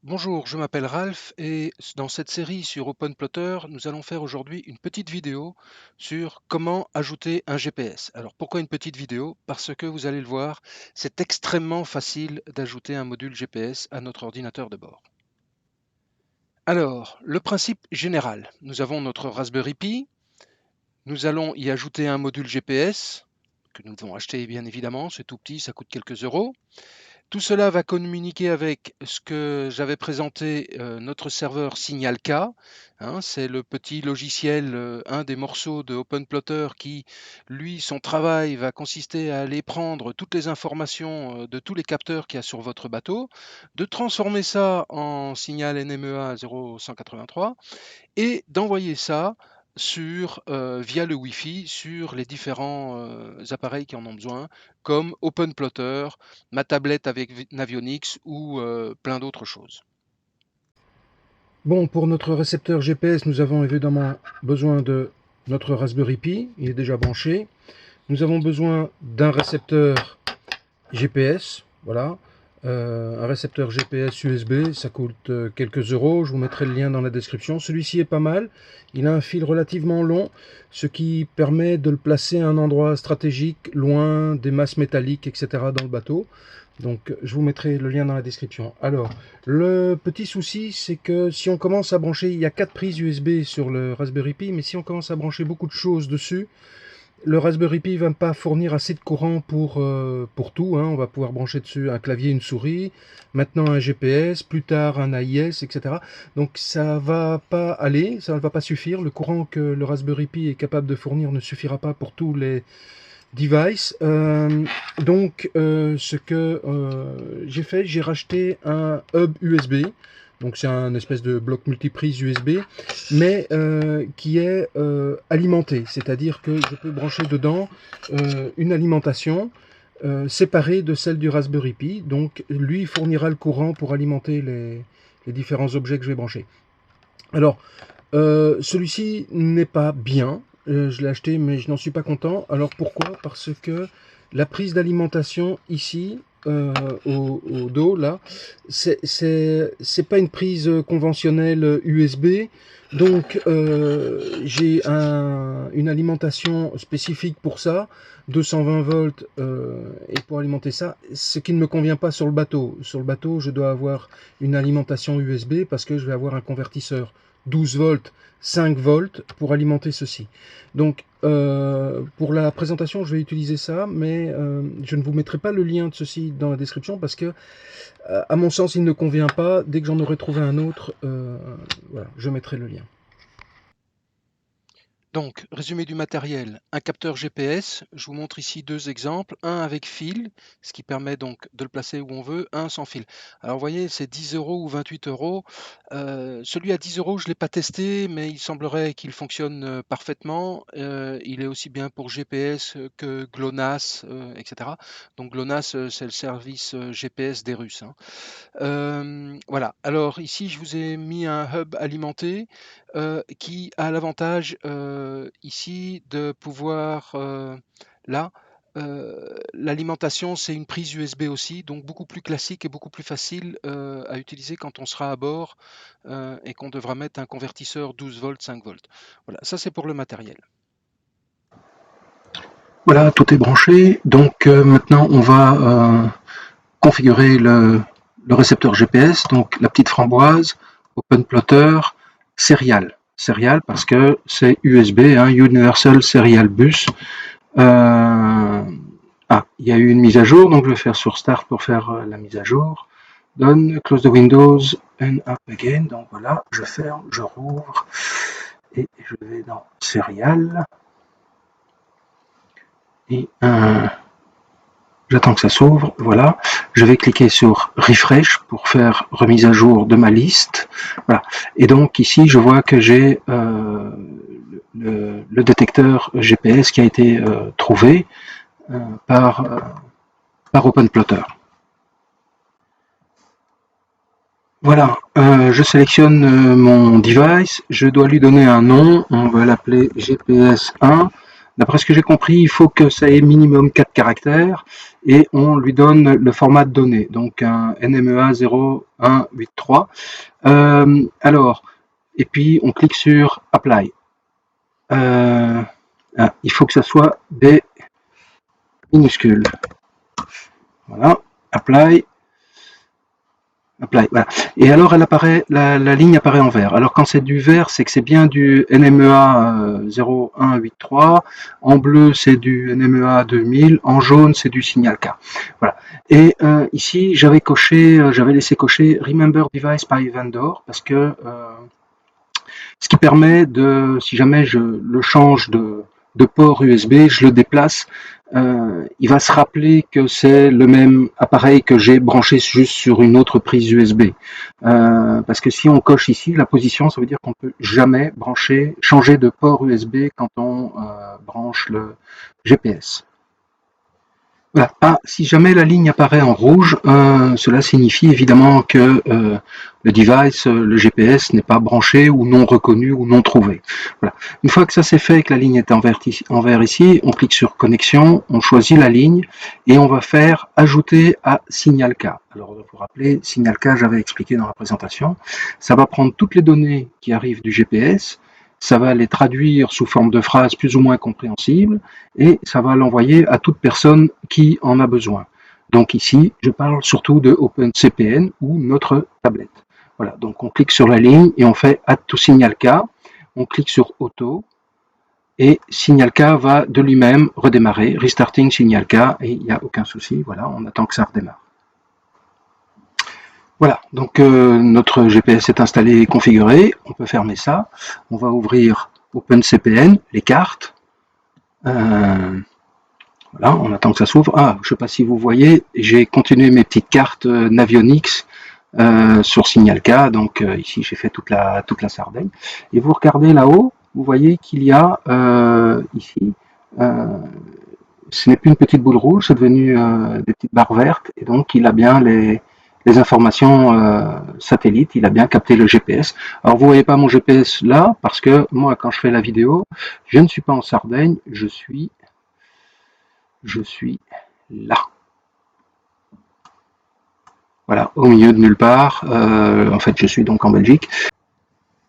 Bonjour, je m'appelle Ralph et dans cette série sur OpenPlotter, nous allons faire aujourd'hui une petite vidéo sur comment ajouter un GPS. Alors pourquoi une petite vidéo? Parce que vous allez le voir, c'est extrêmement facile d'ajouter un module GPS à notre ordinateur de bord. Alors, le principe général, nous avons notre Raspberry Pi, nous allons y ajouter un module GPS que nous devons acheter bien évidemment, c'est tout petit, ça coûte quelques euros. Tout cela va communiquer avec ce que j'avais présenté, notre serveur Signal-K, hein, c'est le petit logiciel, un des morceaux de OpenPlotter qui, lui, son travail va consister à aller prendre toutes les informations, de tous les capteurs qu'il y a sur votre bateau, de transformer ça en signal NMEA 0183 et d'envoyer ça via le Wi-Fi sur les différents appareils qui en ont besoin, comme OpenPlotter, ma tablette avec Navionics ou plein d'autres choses. Bon, pour notre récepteur GPS, nous avons évidemment besoin de notre Raspberry Pi, il est déjà branché. Nous avons besoin d'un récepteur GPS, voilà. Un récepteur GPS USB, ça coûte quelques euros, je vous mettrai le lien dans la description. Celui-ci est pas mal, il a un fil relativement long, ce qui permet de le placer à un endroit stratégique, loin des masses métalliques, etc. dans le bateau. Donc je vous mettrai le lien dans la description. Alors, le petit souci, c'est que si on commence à brancher, il y a 4 prises USB sur le Raspberry Pi, mais si on commence à brancher beaucoup de choses dessus, le Raspberry Pi ne va pas fournir assez de courant pour tout, hein. On va pouvoir brancher dessus un clavier, une souris, maintenant un GPS, plus tard un AIS, etc. Donc ça va pas aller, ça ne va pas suffire. Le courant que le Raspberry Pi est capable de fournir ne suffira pas pour tous les devices. Ce que j'ai fait, j'ai racheté un hub USB. Donc c'est un espèce de bloc multiprise USB, mais qui est alimenté. C'est-à-dire que je peux brancher dedans une alimentation séparée de celle du Raspberry Pi. Donc lui fournira le courant pour alimenter les différents objets que je vais brancher. Alors, celui-ci n'est pas bien. Je l'ai acheté, mais je n'en suis pas content. Alors pourquoi? Parce que la prise d'alimentation ici, au dos, là, c'est pas une prise conventionnelle USB. Donc, j'ai une alimentation spécifique pour ça, 220 volts, et pour alimenter ça, ce qui ne me convient pas sur le bateau. Sur le bateau, je dois avoir une alimentation USB parce que je vais avoir un convertisseur 12 volts, 5 volts pour alimenter ceci. Donc pour la présentation, je vais utiliser ça, mais je ne vous mettrai pas le lien de ceci dans la description parce que, à mon sens, il ne convient pas. Dès que j'en aurai trouvé un autre, voilà, je mettrai le lien. Donc, résumé du matériel, un capteur GPS, je vous montre ici deux exemples, un avec fil, ce qui permet donc de le placer où on veut, un sans fil. Alors vous voyez, c'est 10 euros ou 28 euros. Celui à 10 euros, je ne l'ai pas testé, mais il semblerait qu'il fonctionne parfaitement. Il est aussi bien pour GPS que GLONASS, etc. Donc GLONASS, c'est le service GPS des Russes, hein. Voilà, alors ici je vous ai mis un hub alimenté qui a l'avantage ici de pouvoir, là, l'alimentation c'est une prise USB aussi, donc beaucoup plus classique et beaucoup plus facile à utiliser quand on sera à bord et qu'on devra mettre un convertisseur 12 volts, 5 volts. Voilà, ça c'est pour le matériel. Voilà, tout est branché. Donc maintenant, on va configurer le récepteur GPS, donc la petite framboise, OpenPlotter, Serial. Serial parce que c'est USB, hein, Universal Serial Bus. Il y a eu une mise à jour, donc je vais faire sur Start pour faire la mise à jour. Done, close the windows and up again. Donc voilà, je ferme, je rouvre et je vais dans Serial. Et j'attends que ça s'ouvre, voilà. Je vais cliquer sur Refresh pour faire remise à jour de ma liste. Voilà. Et donc ici, je vois que j'ai le détecteur GPS qui a été trouvé par OpenPlotter. Voilà, je sélectionne mon device, je dois lui donner un nom, on va l'appeler GPS1. D'après ce que j'ai compris, il faut que ça ait minimum 4 caractères et on lui donne le format de données, donc un NMEA 0183. Alors, et puis on clique sur Apply. Il faut que ça soit des minuscules. Voilà, Apply. Apply, voilà. Et alors la ligne apparaît en vert. Alors quand c'est du vert, c'est que c'est bien du NMEA 0183. En bleu, c'est du NMEA 2000. En jaune, c'est du signal K. Voilà. Et ici, j'avais laissé cocher Remember Device by Vendor parce que ce qui permet de, si jamais je le change de port USB, je le déplace, il va se rappeler que c'est le même appareil que j'ai branché juste sur une autre prise USB. Parce que si on coche ici la position, ça veut dire qu'on peut jamais changer de port USB quand on branche le GPS. Voilà. Ah, si jamais la ligne apparaît en rouge, cela signifie évidemment que le device, le GPS n'est pas branché ou non reconnu ou non trouvé. Voilà. Une fois que ça c'est fait, que la ligne est en vert ici, on clique sur connexion, on choisit la ligne et on va faire ajouter à signal K. Alors vous vous rappelez, signal K, j'avais expliqué dans la présentation, ça va prendre toutes les données qui arrivent du GPS, ça va les traduire sous forme de phrases plus ou moins compréhensibles et ça va l'envoyer à toute personne qui en a besoin. Donc ici, je parle surtout de OpenCPN ou notre tablette. Voilà, donc on clique sur la ligne et on fait Add to Signal K, on clique sur Auto et Signal K va de lui-même redémarrer, restarting Signal K et il n'y a aucun souci, voilà, on attend que ça redémarre. Voilà, donc notre GPS est installé et configuré, on peut fermer ça, on va ouvrir OpenCPN, les cartes, voilà, on attend que ça s'ouvre. Ah, je ne sais pas si vous voyez, j'ai continué mes petites cartes Navionics sur Signal K, donc ici j'ai fait toute la Sardaigne. Et vous regardez là-haut, vous voyez qu'il y a ici, ce n'est plus une petite boule rouge, c'est devenu des petites barres vertes, et donc il a bien les informations satellites, il a bien capté le GPS. Alors vous voyez pas mon GPS là, parce que moi quand je fais la vidéo, je ne suis pas en Sardaigne, je suis là. Voilà, au milieu de nulle part. En fait, je suis donc en Belgique.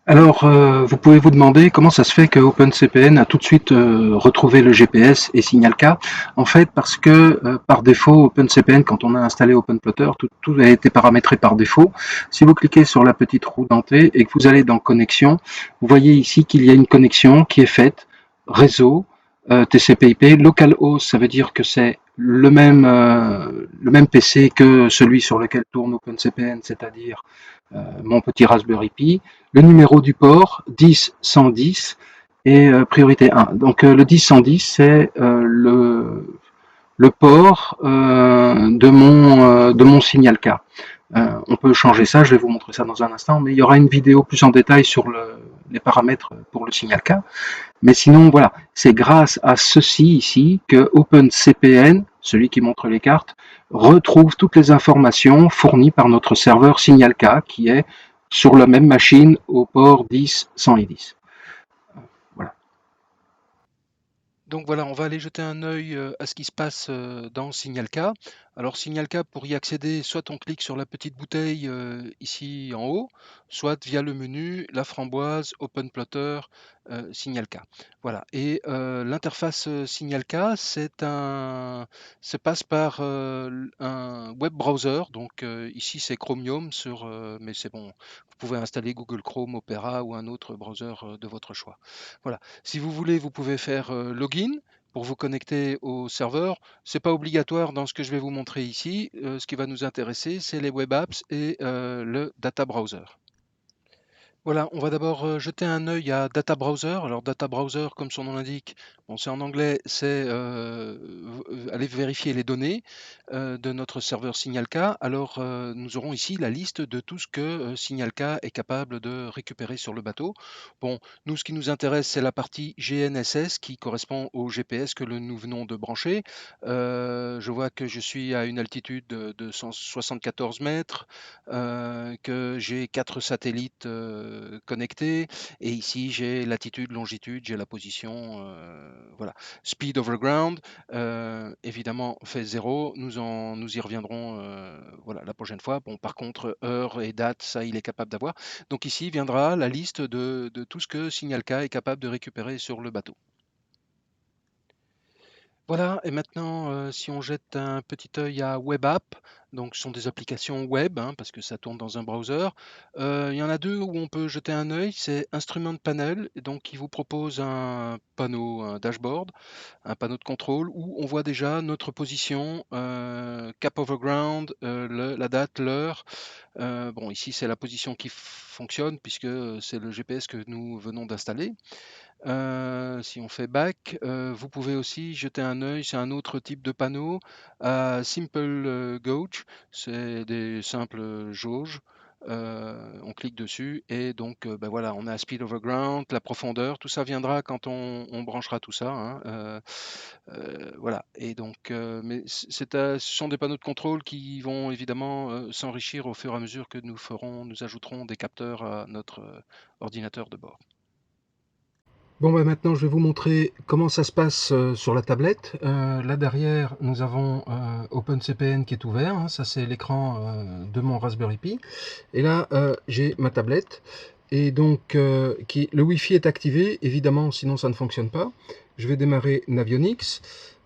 Alors, vous pouvez vous demander comment ça se fait que OpenCPN a tout de suite retrouvé le GPS et signal K. En fait, parce que par défaut, OpenCPN, quand on a installé OpenPlotter, tout a été paramétré par défaut. Si vous cliquez sur la petite roue dentée et que vous allez dans Connexion, vous voyez ici qu'il y a une connexion qui est faite réseau TCP/IP. Localhost, ça veut dire que c'est le même PC que celui sur lequel tourne OpenCPN, c'est-à-dire mon petit Raspberry Pi, le numéro du port 10 110 et priorité 1. Donc le 10 110 c'est le port de mon signal K. On peut changer ça, je vais vous montrer ça dans un instant, mais il y aura une vidéo plus en détail sur les paramètres pour le signal K. Mais sinon, voilà, c'est grâce à ceci ici que OpenCPN, celui qui montre les cartes, retrouve toutes les informations fournies par notre serveur Signal K qui est sur la même machine au port 10 110. Voilà. Donc voilà, on va aller jeter un œil à ce qui se passe dans Signal K. Alors Signal K, pour y accéder, soit on clique sur la petite bouteille ici en haut, soit via le menu, la framboise, Open Plotter, Signal K. Voilà. Et l'interface Signal K, ça passe par un web browser. Donc ici c'est Chromium mais c'est bon. Vous pouvez installer Google Chrome, Opera ou un autre browser de votre choix. Voilà. Si vous voulez, vous pouvez faire login pour vous connecter au serveur. Ce n'est pas obligatoire dans ce que je vais vous montrer ici. Ce qui va nous intéresser, c'est les web apps et le data browser. Voilà, on va d'abord jeter un œil à Data Browser. Alors Data Browser, comme son nom l'indique, bon, c'est en anglais, c'est aller vérifier les données de notre serveur Signal K. Alors nous aurons ici la liste de tout ce que Signal K est capable de récupérer sur le bateau. Bon, nous ce qui nous intéresse, c'est la partie GNSS qui correspond au GPS que nous venons de brancher. Je vois que je suis à une altitude de 174 mètres, que j'ai 4 satellites connecté. Et ici, j'ai latitude, longitude, j'ai la position. Voilà. Speed overground, évidemment, fait 0. Nous y reviendrons voilà, la prochaine fois. Bon, par contre, heure et date, ça, il est capable d'avoir. Donc ici viendra la liste de tout ce que Signalka est capable de récupérer sur le bateau. Voilà, et maintenant, si on jette un petit œil à Web App, donc ce sont des applications web, hein, parce que ça tourne dans un browser. Il y en a deux où on peut jeter un œil, c'est Instrument Panel, et donc qui vous propose un panneau, un dashboard, un panneau de contrôle où on voit déjà notre position, cap overground, la date, l'heure. Bon, ici c'est la position qui fonctionne puisque c'est le GPS que nous venons d'installer. Si on fait back, vous pouvez aussi jeter un œil, c'est un autre type de panneau, à Simple Gauge, c'est des simples jauges. On clique dessus et donc ben voilà, on a Speed Overground, la profondeur, tout ça viendra quand on branchera tout ça, hein, voilà. Et donc, mais ce sont des panneaux de contrôle qui vont évidemment s'enrichir au fur et à mesure que nous ajouterons des capteurs à notre ordinateur de bord. Bon, bah maintenant, je vais vous montrer comment ça se passe sur la tablette. Là derrière, nous avons OpenCPN qui est ouvert, hein. Ça, c'est l'écran de mon Raspberry Pi. Et là, j'ai ma tablette. Et donc, le Wi-Fi est activé, évidemment, sinon ça ne fonctionne pas. Je vais démarrer Navionics.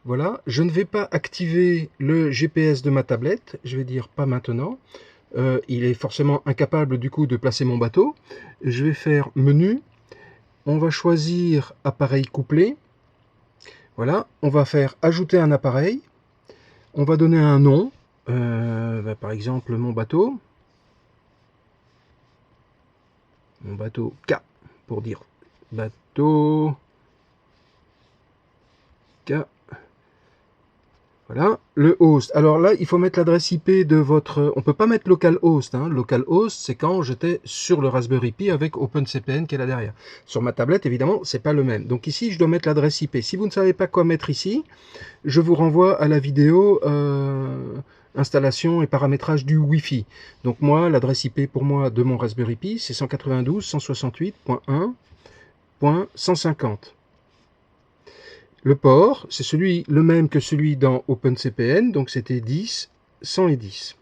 Voilà. Je ne vais pas activer le GPS de ma tablette. Je vais dire pas maintenant. Il est forcément incapable, du coup, de placer mon bateau. Je vais faire Menu. On va choisir appareil couplé. Voilà, on va faire ajouter un appareil. On va donner un nom, par exemple mon bateau. Mon bateau K, pour dire bateau K. Voilà, le host. Alors là, il faut mettre l'adresse IP de votre... On peut pas mettre localhost, hein. Localhost, c'est quand j'étais sur le Raspberry Pi avec OpenCPN qui est là derrière. Sur ma tablette, évidemment, c'est pas le même. Donc ici, je dois mettre l'adresse IP. Si vous ne savez pas quoi mettre ici, je vous renvoie à la vidéo installation et paramétrage du Wi-Fi. Donc moi, l'adresse IP pour moi de mon Raspberry Pi, c'est 192.168.1.150. Le port, c'est le même que celui dans OpenCPN, donc c'était 10, 100 et 10.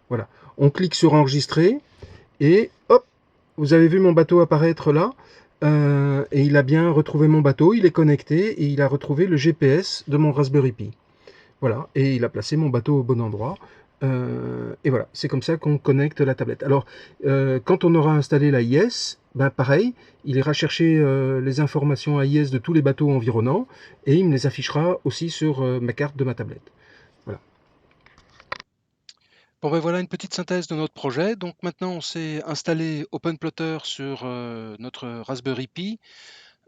Voilà. On clique sur enregistrer et hop, vous avez vu mon bateau apparaître là. Et il a bien retrouvé mon bateau, il est connecté et il a retrouvé le GPS de mon Raspberry Pi. Voilà, et il a placé mon bateau au bon endroit. Et voilà, c'est comme ça qu'on connecte la tablette. Alors, quand on aura installé la IS, ben pareil, il ira chercher les informations AIS de tous les bateaux environnants et il me les affichera aussi sur ma carte de ma tablette. Voilà. Bon ben voilà une petite synthèse de notre projet. Donc maintenant on s'est installé OpenPlotter sur notre Raspberry Pi,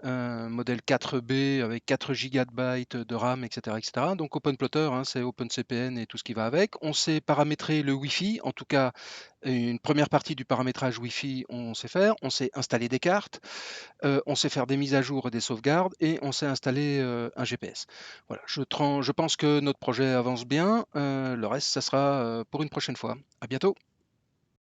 modèle 4B avec 4 gigabytes de RAM, etc., etc. Donc OpenPlotter, hein, c'est OpenCPN et tout ce qui va avec. On s'est paramétré le Wi-Fi, en tout cas une première partie du paramétrage Wi-Fi on sait faire. On s'est installé des cartes, on sait faire des mises à jour et des sauvegardes et on s'est installé un GPS. Voilà, je pense que notre projet avance bien. Le reste, ça sera pour une prochaine fois. À bientôt.